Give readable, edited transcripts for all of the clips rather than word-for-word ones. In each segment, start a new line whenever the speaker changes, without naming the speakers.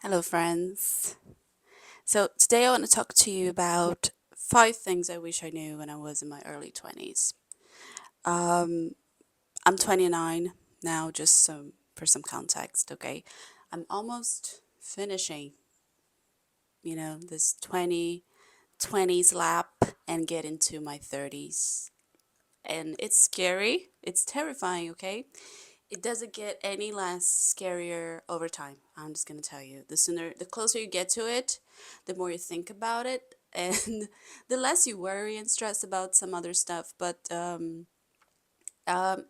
Hello, friends. So, today I want to talk to you about 5 things I wish I knew when I was in my early 20s. Um, I'm 29 now, just for some context, okay? I'm almost finishing, this 20s lap and get into my 30s. And it's scary, it's terrifying, okay? It doesn't get any less scarier over time. I'm just gonna tell you. The closer you get to it, the more you think about it, and the less you worry and stress about some other stuff. But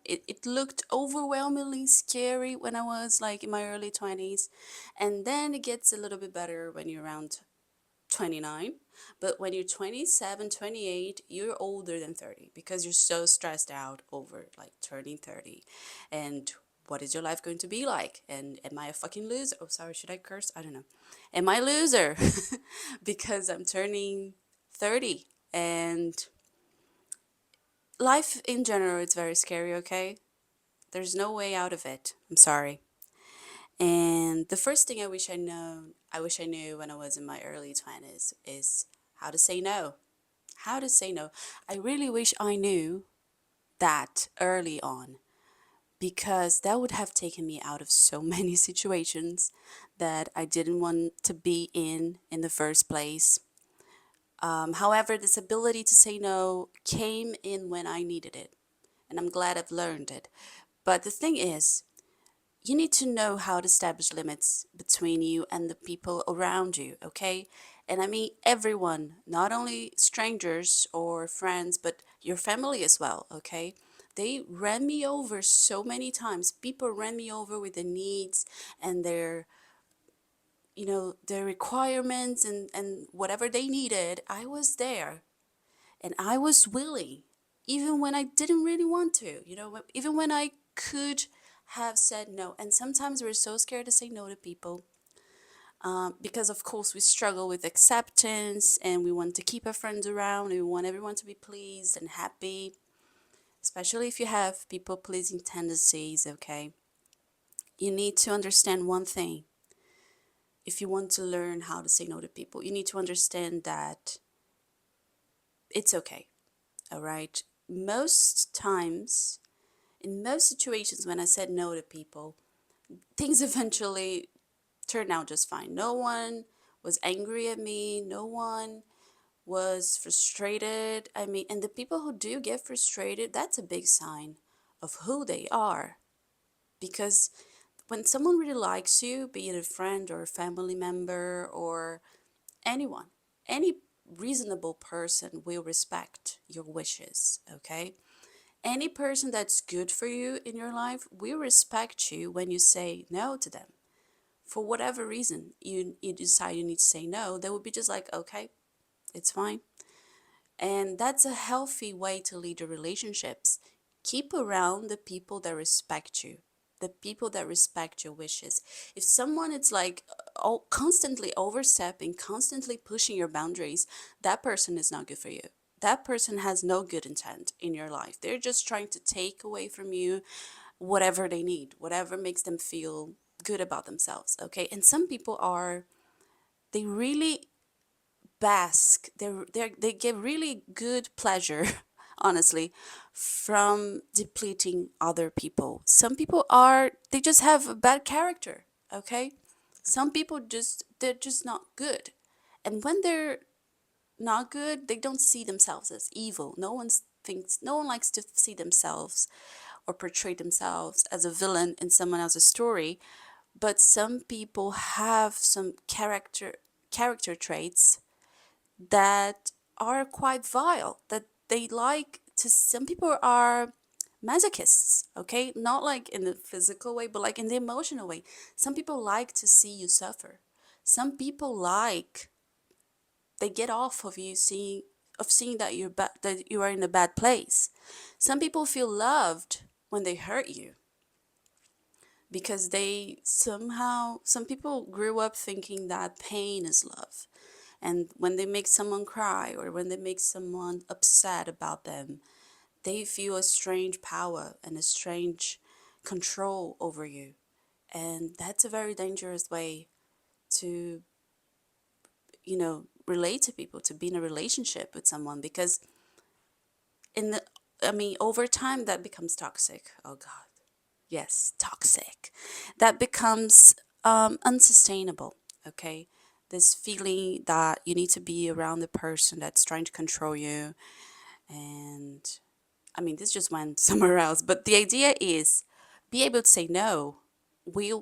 it looked overwhelmingly scary when I was like in my early 20s, and then it gets a little bit better when you're around 29. But when you're 27, 28, you're older than 30 because you're so stressed out over like turning 30. And what is your life going to be like? And am I a fucking loser? Oh, sorry, should I curse? I don't know. Am I a loser? Because I'm turning 30. And life in general is very scary, okay? There's no way out of it. I'm sorry. And the first thing I wish I knew when I was in my early 20s is how to say no. How to say no. I really wish I knew that early on because that would have taken me out of so many situations that I didn't want to be in the first place. However, this ability to say no came in when I needed it, and I'm glad I've learned it. But the thing is, you need to know how to establish limits between you and the people around you, okay? And I mean everyone, not only strangers or friends, but your family as well, okay? They ran me over so many times. People ran me over with their needs and their requirements and whatever they needed. I was there and I was willing, even when I didn't really want to, even when I could have said no. And sometimes we're so scared to say no to people because, of course, we struggle with acceptance and we want to keep our friends around and we want everyone to be pleased and happy, especially if you have people pleasing tendencies, okay? You need to understand one thing. If you want to learn how to say no to people, you need to understand that it's okay, all right? Most times, in most situations when I said no to people, things eventually turned out just fine. No one was angry at me, no one was frustrated. I mean, and the people who do get frustrated, that's a big sign of who they are. Because when someone really likes you, be it a friend or a family member or anyone, any reasonable person will respect your wishes, okay? Any person that's good for you in your life will respect you when you say no to them. For whatever reason you decide you need to say no, they will be just like, okay, it's fine. And that's a healthy way to lead your relationships. Keep around the people that respect you, the people that respect your wishes. If someone is like constantly overstepping, constantly pushing your boundaries, that person is not good for you. That person has no good intent in your life. They're just trying to take away from you whatever they need, whatever makes them feel good about themselves. Okay. And some people they really they get really good pleasure honestly from depleting other people. Some people they just have a bad character, okay? Some people they're just not good, and when they're not good, they don't see themselves as evil. No one likes to see themselves or portray themselves as a villain in someone else's story. But some people have some character traits that are quite vile, that they like to, some people are masochists, okay? Not like in the physical way, but like in the emotional way. Some people like to see you suffer. Some people they get off of seeing that that you are in a bad place. Some people feel loved when they hurt you because some people grew up thinking that pain is love. And when they make someone cry or when they make someone upset about them, they feel a strange power and a strange control over you. And that's a very dangerous way to, you know, relate to people, to be in a relationship with someone, because in the, I mean, over time that becomes toxic. Oh God. Yes, toxic. That becomes unsustainable, okay? This feeling that you need to be around the person that's trying to control you. And I mean, this just went somewhere else. But the idea is be able to say no.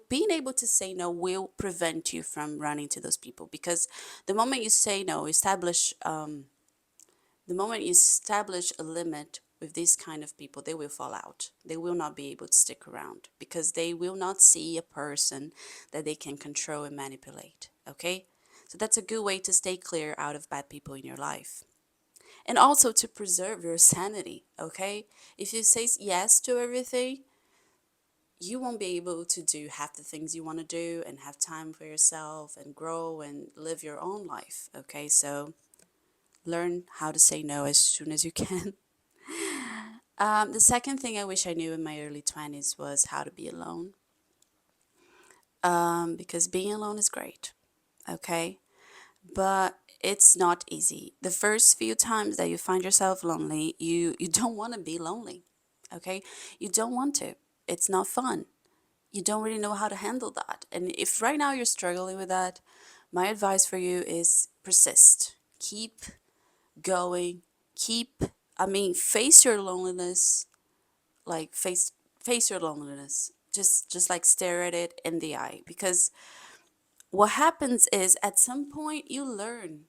Being able to say no will prevent you from running to those people, because the moment you say no, the moment you establish a limit with these kind of people, they will fall out. They will not be able to stick around because they will not see a person that they can control and manipulate. Okay? So that's a good way to stay clear out of bad people in your life. And also to preserve your sanity. Okay? If you say yes to everything, you won't be able to do half the things you want to do and have time for yourself and grow and live your own life. Okay? So learn how to say no as soon as you can. The second thing I wish I knew in my early 20s was how to be alone. Because being alone is great, okay? But it's not easy. The first few times that you find yourself lonely, you don't want to be lonely, okay? You don't want to. It's not fun. You don't really know how to handle that. And if right now you're struggling with that, my advice for you is persist. Keep going. Face your loneliness, like face your loneliness, just like stare at it in the eye, because what happens is at some point you learn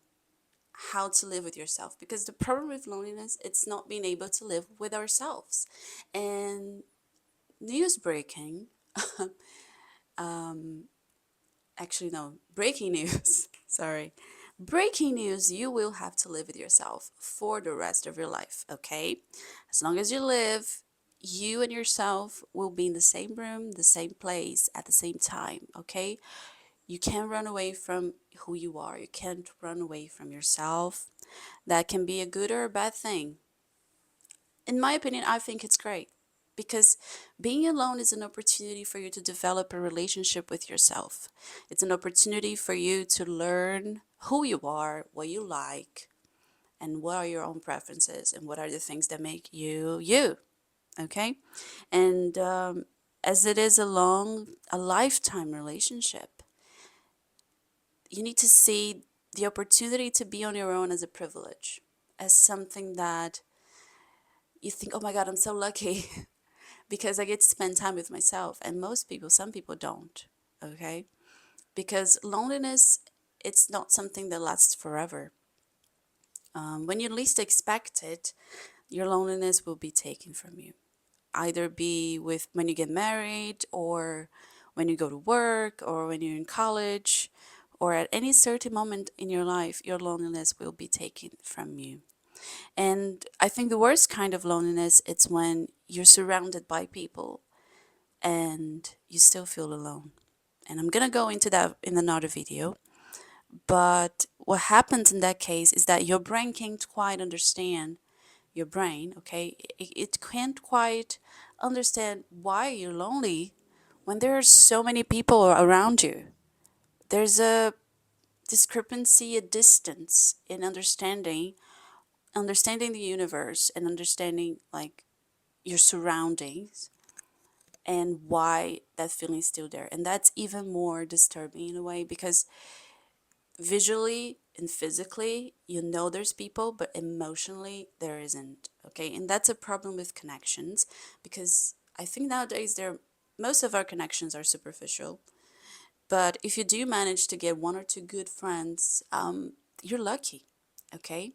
how to live with yourself, because the problem with loneliness, it's not being able to live with ourselves. And news breaking, actually no, breaking news, sorry, breaking news, you will have to live with yourself for the rest of your life, okay? As long as you live, you and yourself will be in the same room, the same place at the same time, okay? You can't run away from who you are. You can't run away from yourself. That can be a good or a bad thing. In my opinion, I think it's great, because being alone is an opportunity for you to develop a relationship with yourself. It's an opportunity for you to learn who you are, what you like, and what are your own preferences, and what are the things that make you you. Okay? And as it is a lifetime relationship, you need to see the opportunity to be on your own as a privilege, as something that you think, oh my God, I'm so lucky because I get to spend time with myself. And most people, some people don't, okay? Because loneliness, it's not something that lasts forever. When you least expect it, your loneliness will be taken from you. Either be with when you get married, or when you go to work, or when you're in college, or at any certain moment in your life, your loneliness will be taken from you. And I think the worst kind of loneliness, it's when you're surrounded by people and you still feel alone. And I'm gonna go into that in another video. But what happens in that case is that your brain can't quite understand your brain, okay? It can't quite understand why you're lonely when there are so many people around you. There's a discrepancy, a distance in understanding the universe and understanding like your surroundings and why that feeling is still there. And that's even more disturbing in a way, because visually and physically you know there's people, but emotionally there isn't, okay? And that's a problem with connections, because I think nowadays there most of our connections are superficial. But if you do manage to get one or two good friends, you're lucky, okay?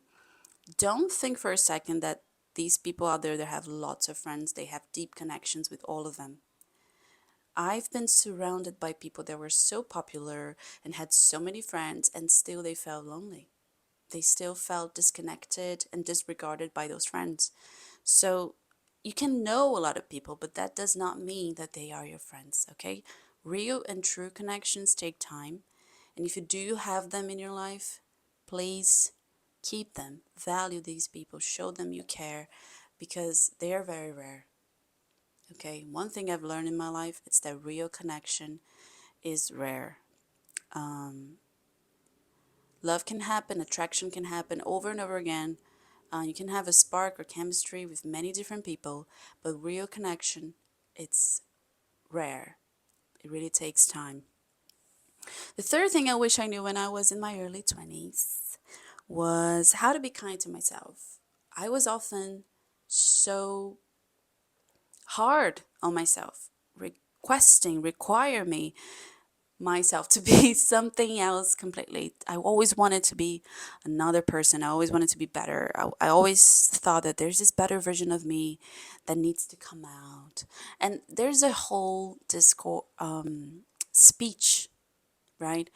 Don't think for a second that these people out there that have lots of friends, they have deep connections with all of them. I've been surrounded by people that were so popular and had so many friends, and still they felt lonely. They still felt disconnected and disregarded by those friends. So you can know a lot of people, but that does not mean that they are your friends, okay? Real and true connections take time. And if you do have them in your life, please keep them. Value these people. Show them you care, because they are very rare. Okay, one thing I've learned in my life is that real connection is rare. Love can happen, attraction can happen over and over again. You can have a spark or chemistry with many different people, but real connection, it's rare. It really takes time. The third thing I wish I knew when I was in my early 20s was how to be kind to myself. I was often so hard on myself, require me myself to be something else completely. I always wanted to be another person. I always wanted to be better. I always thought that there's this better version of me that needs to come out. And there's a whole discourse, speech, right?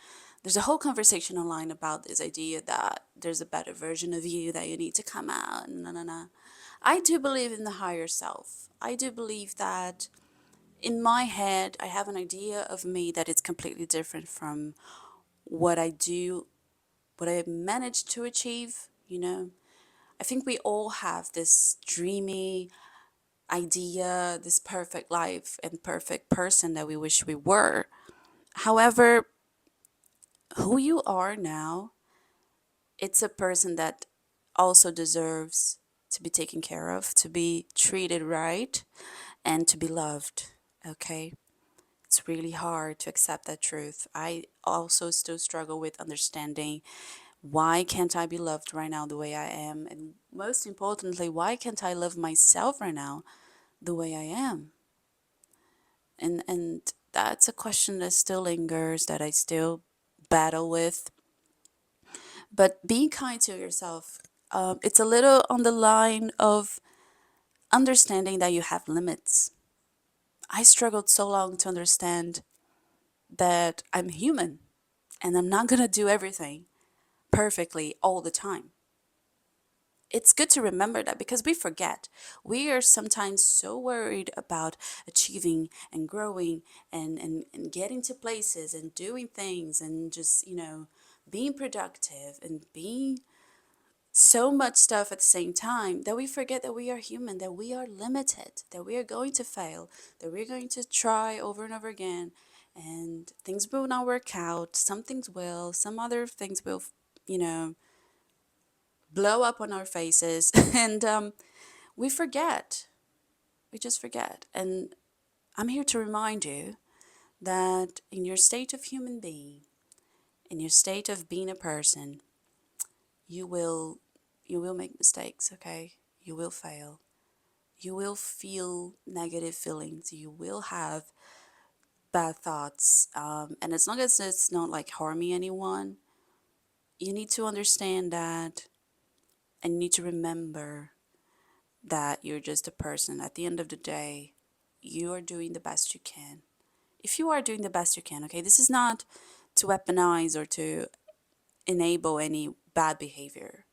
There's a whole conversation online about this idea that there's a better version of you that you need to come out. No, no, no. I do believe in the higher self. I do believe that in my head, I have an idea of me that is completely different from what I do, what I managed to achieve, you know. I think we all have this dreamy idea, this perfect life and perfect person that we wish we were. However, who you are now, it's a person that also deserves to be taken care of, to be treated right, and to be loved, okay? It's really hard to accept that truth. I also still struggle with understanding why can't I be loved right now the way I am? And most importantly, why can't I love myself right now the way I am? And that's a question that still lingers, that I still battle with. But being kind to yourself, it's a little on the line of understanding that you have limits. I struggled so long to understand that I'm human and I'm not gonna do everything perfectly all the time. It's good to remember that because we forget. We are sometimes so worried about achieving and growing and getting to places and doing things and just, being productive and being so much stuff at the same time that we forget that we are human, that we are limited, that we are going to fail, that we're going to try over and over again, and things will not work out. Some things will, some other things will, you know, blow up on our faces, and we forget. We just forget. And I'm here to remind you that in your state of human being, in your state of being a person, you will you will make mistakes, okay? You will fail. You will feel negative feelings. You will have bad thoughts. And as long as it's not like harming anyone, you need to understand that and you need to remember that you're just a person. At the end of the day, you are doing the best you can. If you are doing the best you can, okay, this is not to weaponize or to enable any bad behavior,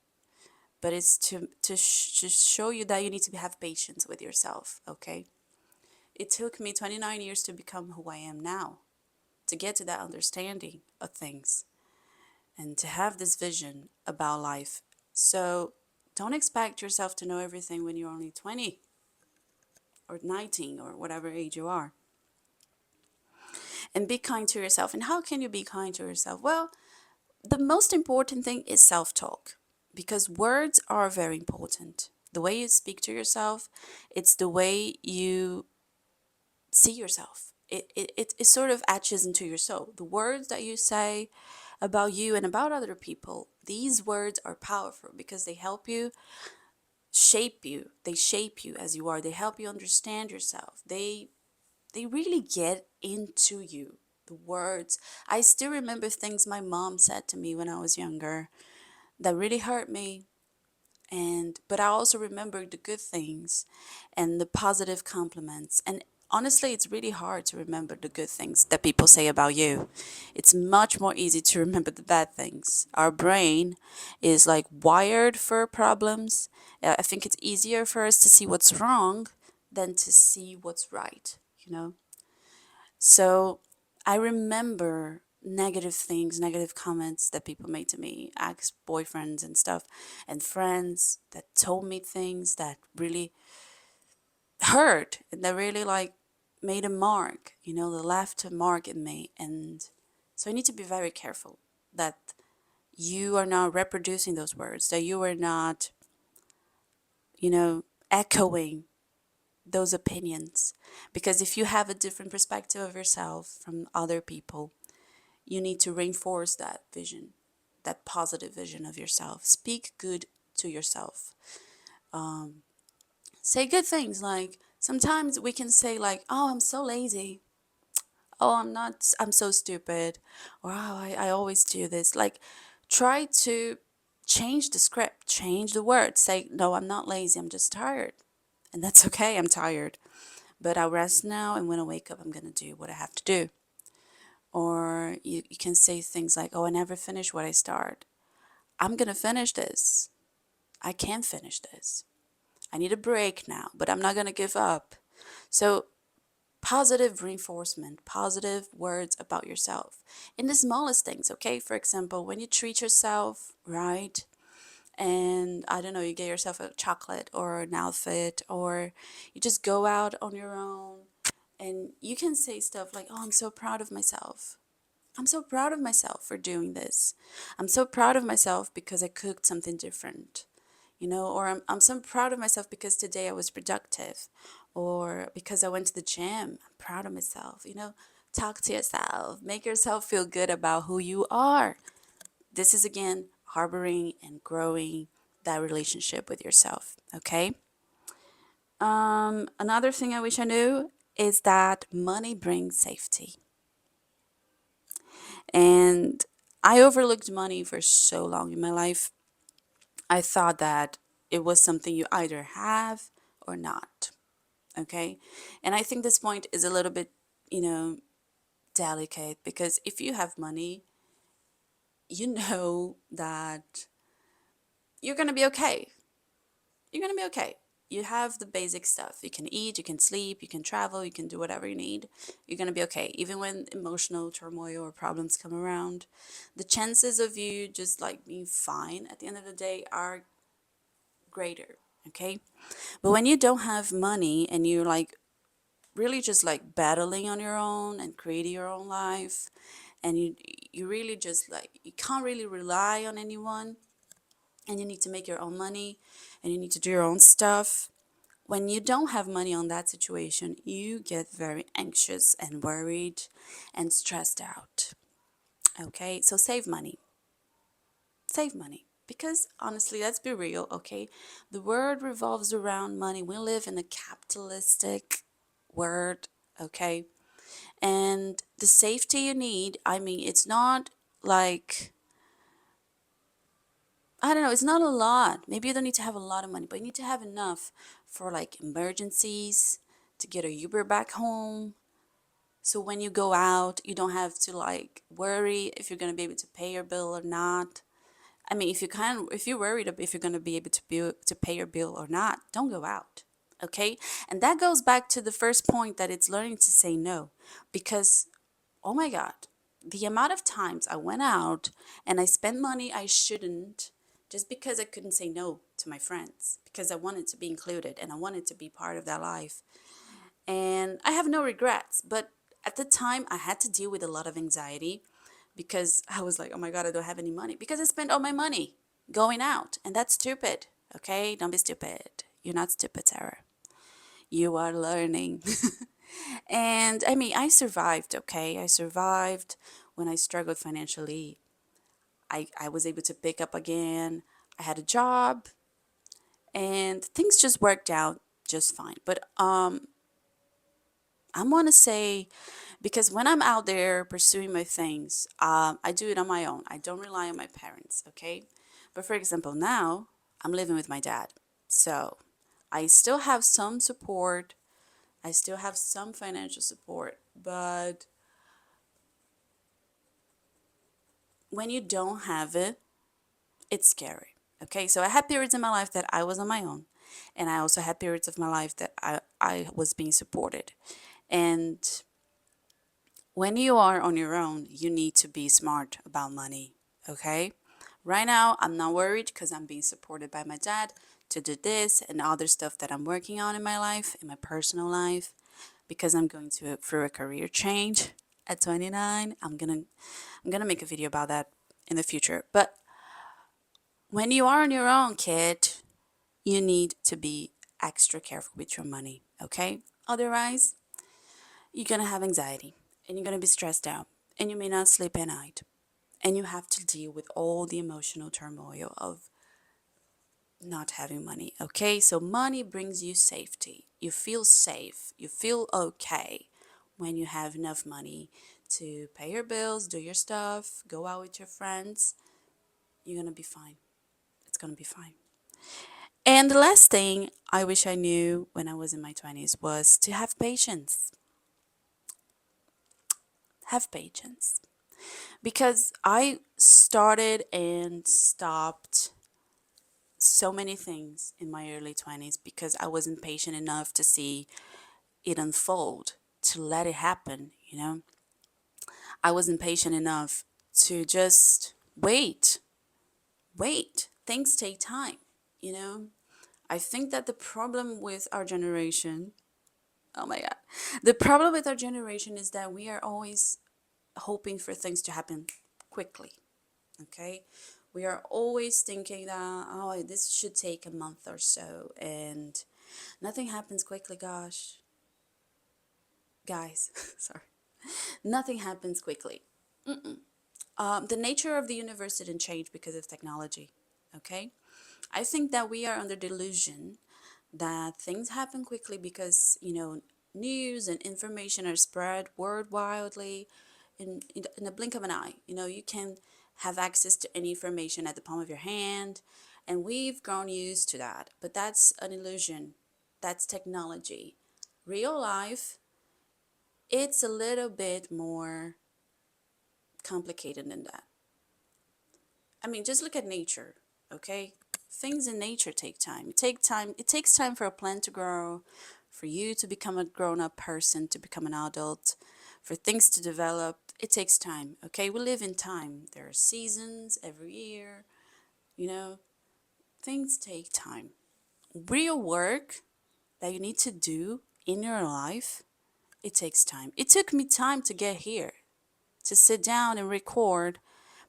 but it's to show you that you need to have patience with yourself, okay? It took me 29 years to become who I am now, to get to that understanding of things and to have this vision about life. So don't expect yourself to know everything when you're only 20 or 19 or whatever age you are. And be kind to yourself. And how can you be kind to yourself? Well, the most important thing is self talk because words are very important. The way you speak to yourself, it's the way you see yourself. It sort of etches into your soul. The words that you say about you and about other people, these words are powerful because they help you shape you. They shape you as you are. They help you understand yourself. They really get into you. The words. I still remember things my mom said to me when I was younger that really hurt me, and but I also remember the good things and the positive compliments. And honestly, it's really hard to remember the good things that people say about you. It's much more easy to remember the bad things. Our brain is like wired for problems. I think it's easier for us to see what's wrong than to see what's right, you know? So I remember negative things, negative comments that people made to me, ex boyfriends and stuff, and friends that told me things that really hurt and that really like made a mark, they left a mark in me. And So you need to be very careful that you are not reproducing those words, that you are not, echoing those opinions. Because if you have a different perspective of yourself from other people, you need to reinforce that vision, that positive vision of yourself. Speak good to yourself. Say good things. Like sometimes we can say like, "Oh, I'm so lazy. Oh, I'm not. I'm so stupid," or "Oh, I always do this." Like, try to change the script, change the words. Say, "No, I'm not lazy. I'm just tired." And that's okay. I'm tired. But I'll rest now, and when I wake up, I'm going to do what I have to do. Or you can say things like, oh, I never finish what I start. I'm going to finish this. I can finish this. I need a break now, but I'm not going to give up. So, positive reinforcement, positive words about yourself in the smallest things, okay? For example, when you treat yourself right, and I don't know, you get yourself a chocolate or an outfit, or you just go out on your own, and you can say stuff like, oh, I'm so proud of myself. I'm so proud of myself for doing this. I'm so proud of myself because I cooked something different, or I'm so proud of myself because today I was productive, or because I went to the gym. I'm proud of myself, Talk to yourself, make yourself feel good about who you are. This is again harboring and growing that relationship with yourself, okay? Another thing I wish I knew is that money brings safety. And I overlooked money for so long in my life. I thought that it was something you either have or not. Okay. And I think this point is a little bit, you know, delicate because if you have money, you know that you're going to be okay. You're going to be okay. You have the basic stuff. You can eat, you can sleep, you can travel, you can do whatever you need. You're going to be okay. Even when emotional turmoil or problems come around, the chances of you just like being fine at the end of the day are greater. Okay. But when you don't have money and you're like really just like battling on your own and creating your own life, and you really just like you can't really rely on anyone, and you need to make your own money and you need to do your own stuff. When you don't have money on that situation, you get very anxious and worried and stressed out. Okay, so save money. Save money. Because honestly, let's be real, okay? The world revolves around money. We live in a capitalistic world, okay? And the safety you need, I mean, it's not like I don't know, it's not a lot. Maybe you don't need to have a lot of money, but you need to have enough for like emergencies, to get a Uber back home. So when you go out, you don't have to like worry if you're going to be able to pay your bill or not. I mean, if you're worried if you're going to be able to pay your bill or not, don't go out. Okay? And that goes back to the first point that it's learning to say no. Because oh my God, the amount of times I went out and I spent money I shouldn't just because I couldn't say no to my friends, because I wanted to be included and I wanted to be part of that life. And I have no regrets, but at the time I had to deal with a lot of anxiety because I was like, oh my God, I don't have any money because I spent all my money going out. And that's stupid. Okay? Don't be stupid. You're not stupid, Sarah. You are learning. And I mean, I survived, okay? I survived when I struggled financially. I was able to pick up again. I had a job and things just worked out just fine. But I want to say because when I'm out there pursuing my things, I do it on my own. I don't rely on my parents, okay? But for example, now I'm living with my dad. So I still have some support. I still have some financial support, but when you don't have it, it's scary. Okay, so I had periods in my life that I was on my own, and I also had periods of my life that I was being supported. And when you are on your own, you need to be smart about money. Okay, right now I'm not worried because I'm being supported by my dad to do this and other stuff that I'm working on in my life, in my personal life, because I'm going through a career change. at 29. I'm gonna make a video about that in the future. But when you are on your own, kid, you need to be extra careful with your money, okay? Otherwise, you're gonna have anxiety and you're gonna be stressed out and you may not sleep at night. And you have to deal with all the emotional turmoil of not having money, okay? So, money brings you safety. You feel safe, you feel okay when you have enough money to pay your bills, do your stuff, go out with your friends. You're gonna be fine. It's gonna be fine. And the last thing I wish I knew when I was in my 20s was to have patience. Have patience. Because I started and stopped so many things in my early 20s because I wasn't patient enough to see it unfold, to let it happen, you know? I wasn't patient enough to just wait. Wait. Things take time, you know? I think that the problem with our generation, oh my God, the problem with our generation is that we are always hoping for things to happen quickly, okay? We are always thinking that, oh, this should take a month or so, and nothing happens quickly, gosh. Guys, sorry. Nothing happens quickly. The nature of the universe didn't change because of technology, okay? I think that we are under delusion that things happen quickly because, news and information are spread worldwide in a blink of an eye. You can have access to any information at the palm of your hand, and we've grown used to that. But that's an illusion. That's technology. Real life, it's a little bit more complicated than that. I mean, just look at nature, okay? Things in nature take time. It take time. It takes time for a plant to grow, for you to become a grown-up person, to become an adult, for things to develop. It takes time, okay? We live in time. There are seasons every year, you know. Things take time. Real work that you need to do in your life, it takes time. It took me time to get here, to sit down and record,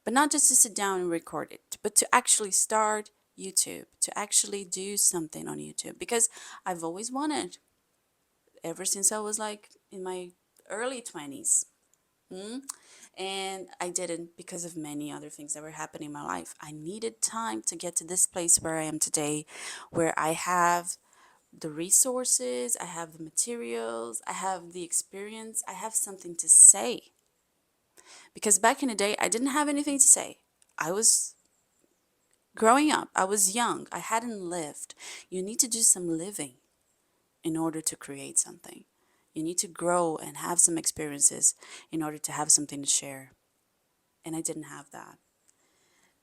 but not just to sit down and record it, but to actually start YouTube, to actually do something on YouTube because I've always wanted ever since I was like in my early 20s. And I didn't because of many other things that were happening in my life. I needed time to get to this place where I am today, where I have the resources, I have the materials, I have the experience, I have something to say. Because back in the day, I didn't have anything to say. I was growing up, I was young, I hadn't lived. You need to do some living in order to create something. You need to grow and have some experiences in order to have something to share. And I didn't have that.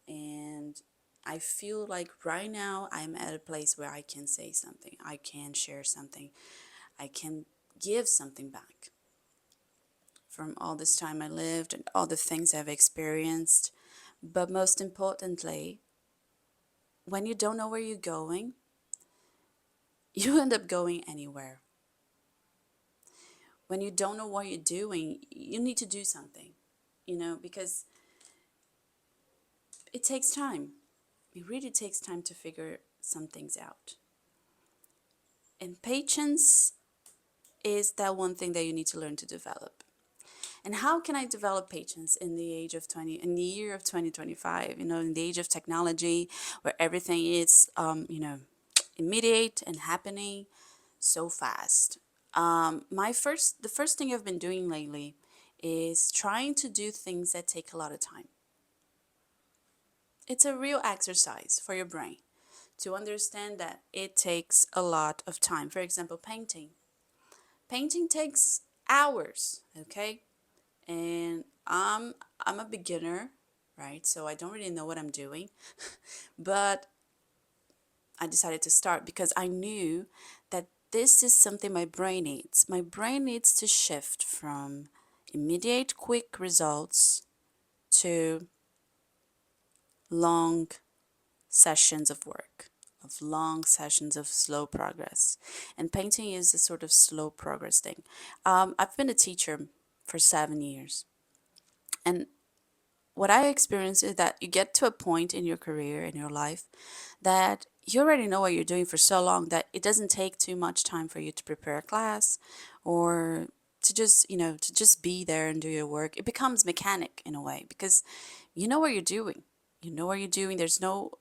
And I feel like right now I'm at a place where I can say something, I can share something, I can give something back from all this time I lived and all the things I've experienced. But most importantly, when you don't know where you're going, you end up going anywhere. When you don't know what you're doing, you need to do something, because it takes time. It really takes time to figure some things out. And patience is that one thing that you need to learn to develop. And how can I develop patience in the age of 20, in the year of 2025, in the age of technology where everything is, immediate and happening so fast? The first thing I've been doing lately is trying to do things that take a lot of time. It's a real exercise for your brain to understand that it takes a lot of time. For example, painting. Painting takes hours, okay? And I'm a beginner, right? So I don't really know what I'm doing. But I decided to start because I knew that this is something my brain needs. My brain needs to shift from immediate quick results to long sessions of work, of long sessions of slow progress. And painting is a sort of slow progress thing. I've been a teacher for 7 years. And what I experienced is that you get to a point in your career, in your life, that you already know what you're doing for so long that it doesn't take too much time for you to prepare a class or to just, to just be there and do your work. It becomes mechanic in a way because you know what you're doing. You know what you're doing. There's no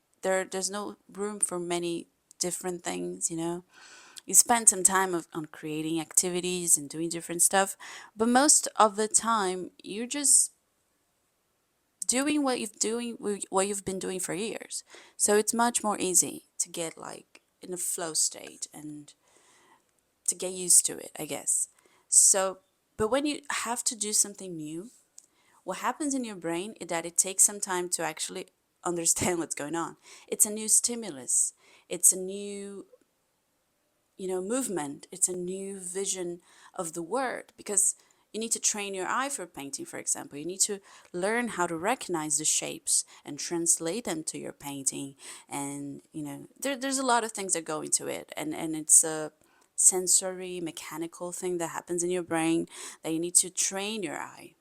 room for many different things. You spend some time on creating activities and doing different stuff, but most of the time you're just doing what you've been doing for years. So it's much more easy to get like in a flow state and to get used to it, I guess. So, but when you have to do something new, what happens in your brain is that it takes some time to actually understand what's going on. It's a new stimulus. It's a new movement. It's a new vision of the word because you need to train your eye for painting, for example. You need to learn how to recognize the shapes and translate them to your painting. And, there's a lot of things that go into it. And it's a sensory, mechanical thing that happens in your brain that you need to train your eye,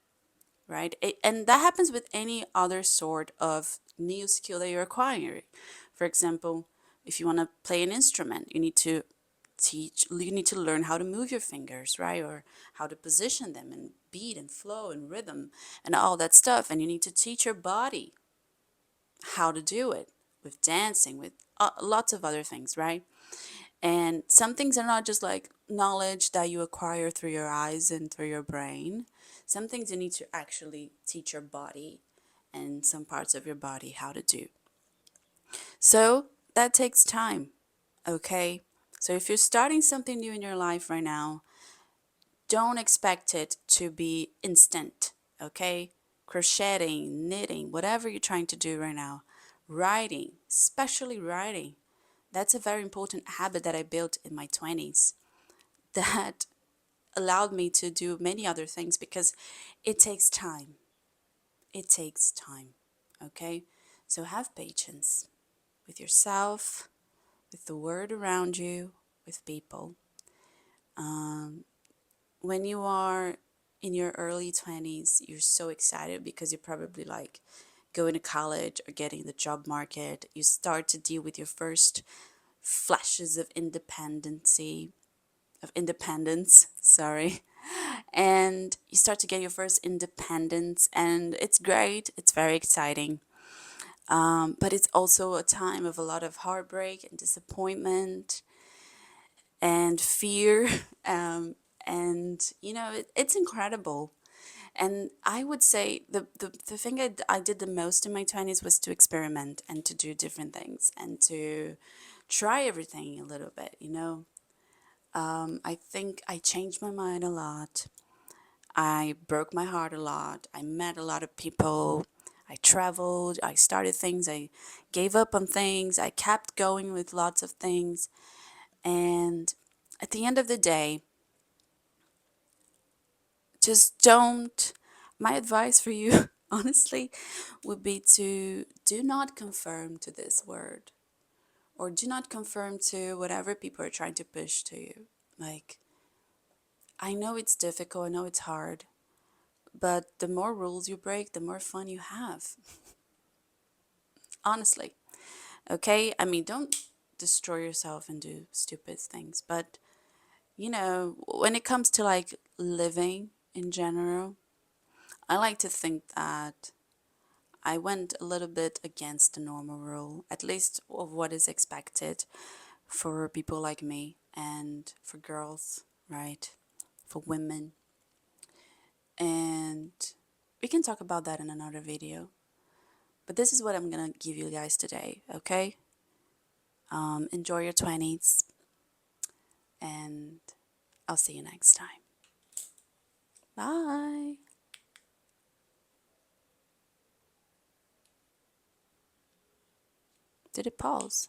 right? And that happens with any other sort of new skill that you're acquiring. For example, if you want to play an instrument, you need to learn how to move your fingers, right? Or how to position them and beat and flow and rhythm and all that stuff. And you need to teach your body how to do it with dancing, with lots of other things, right? And some things are not just like knowledge that you acquire through your eyes and through your brain. Some things you need to actually teach your body and some parts of your body how to do. So that takes time, okay? So if you're starting something new in your life right now, don't expect it to be instant, okay? Crocheting, knitting, whatever you're trying to do right now, writing, especially writing. That's a very important habit that I built in my 20s that allowed me to do many other things because it takes time. It takes time, okay? So have patience with yourself, with the world around you, with people. When you are in your early 20s, you're so excited because you're probably like going to college or getting the job market. You start to deal with your first flashes of independence, sorry. And you start to get your first independence, and it's great, it's very exciting. But it's also a time of a lot of heartbreak and disappointment and fear. And, it's incredible. And I would say the thing I did the most in my 20s was to experiment and to do different things and to try everything a little bit. I think I changed my mind a lot. I broke my heart a lot. I met a lot of people. I traveled. I started things. I gave up on things. I kept going with lots of things. And at the end of the day, just don't. My advice for you, honestly, would be to do not conform to this word or do not conform to whatever people are trying to push to you. Like, I know it's difficult, I know it's hard, but the more rules you break, the more fun you have. Honestly. Okay? I mean, don't destroy yourself and do stupid things, but when it comes to like living in general, I like to think that I went a little bit against the normal rule, at least of what is expected for people like me and for girls, right? For women. And we can talk about that in another video. But this is what I'm gonna give you guys today, okay? Enjoy your 20s, and I'll see you next time. Bye. Did it pause?